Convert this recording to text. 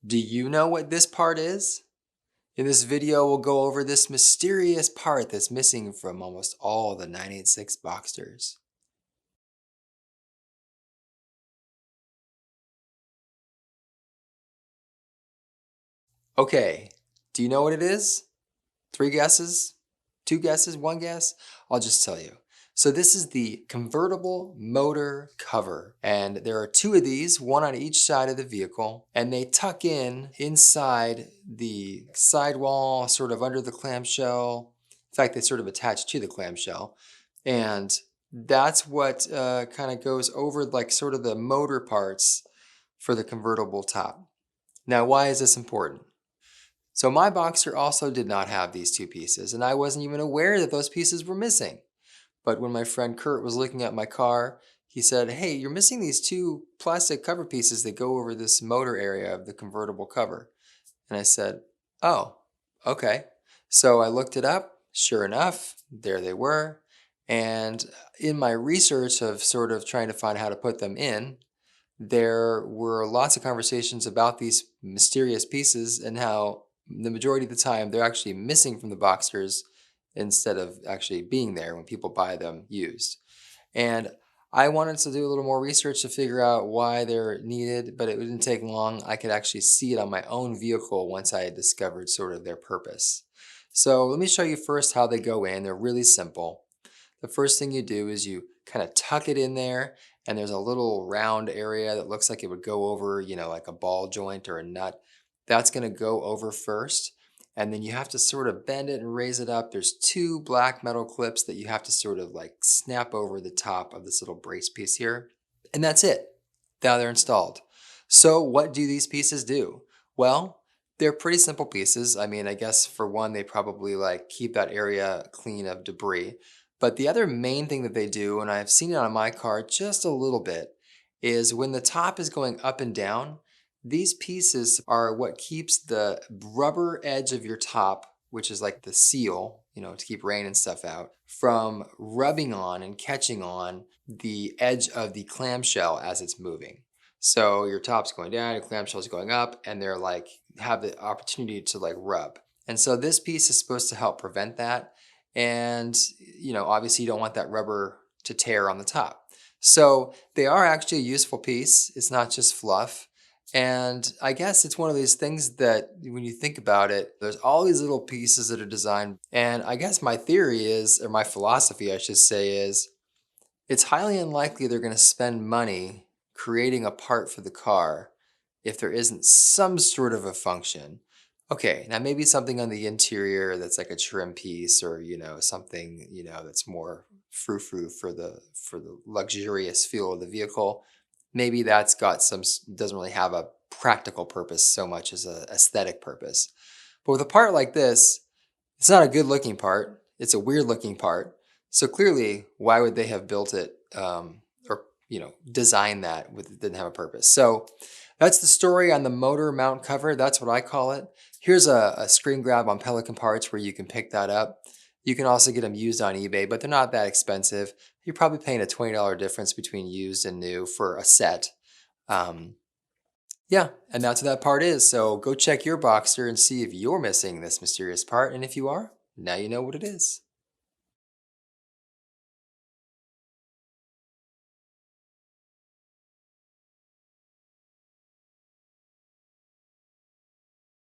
Do you know what this part is? In this video, we'll go over this mysterious part that's missing from almost all the 986 Boxsters. Okay, do you know what it is? 3 guesses? 2 guesses? 1 guess? I'll just tell you. So this is the convertible motor cover, and there are 2 of these, one on each side of the vehicle, and they tuck in inside the sidewall, sort of under the clamshell. In fact, they sort of attach to the clamshell, and that's what kind of goes over like sort of the motor parts for the convertible top. Now, why is this important? So my Boxster also did not have these 2 pieces, and I wasn't even aware that those pieces were missing. But when my friend Kurt was looking at my car, he said, "Hey, you're missing these 2 plastic cover pieces that go over this motor area of the convertible cover." And I said, "Oh, okay." So I looked it up. Sure enough, there they were. And in my research of sort of trying to find how to put them in, there were lots of conversations about these mysterious pieces and how the majority of the time they're actually missing from the Boxsters instead of actually being there when people buy them used. And I wanted to do a little more research to figure out why they're needed, but it didn't take long. I could actually see it on my own vehicle once I had discovered sort of their purpose. So let me show you first how they go in. They're really simple. The first thing you do is you kind of tuck it in there, and there's a little round area that looks like it would go over, like a ball joint or a nut. That's going to go over first. And then you have to sort of bend it and raise it up. There's 2 black metal clips that you have to sort of like snap over the top of this little brace piece here. And that's it. Now they're installed. So what do these pieces do? Well, they're pretty simple pieces. I mean, I guess for one, they probably like keep that area clean of debris. But the other main thing that they do, and I've seen it on my car just a little bit, is when the top is going up and down, these pieces are what keeps the rubber edge of your top, which is like the seal, to keep rain and stuff out, from rubbing on and catching on the edge of the clamshell as it's moving. So your top's going down, your clamshell's going up, and they're like have the opportunity to like rub. And so this piece is supposed to help prevent that. And, obviously you don't want that rubber to tear on the top. So they are actually a useful piece. It's not just fluff. And I guess it's one of these things that when you think about it, there's all these little pieces that are designed. And I guess my theory is, or my philosophy, I should say, is it's highly unlikely they're going to spend money creating a part for the car if there isn't some sort of a function. Okay, now maybe something on the interior that's like a trim piece or, something, that's more frou-frou for the luxurious feel of the vehicle. Maybe that's got doesn't really have a practical purpose so much as a aesthetic purpose. But with a part like this, it's not a good looking part. It's a weird looking part. So clearly, why would they have built it or designed that with it didn't have a purpose? So that's the story on the motor mount cover. That's what I call it. Here's a screen grab on Pelican Parts where you can pick that up. You can also get them used on eBay, but they're not that expensive. You're probably paying a $20 difference between used and new for a set. Yeah, and that's what that part is. So go check your Boxster and see if you're missing this mysterious part. And if you are, now you know what it is.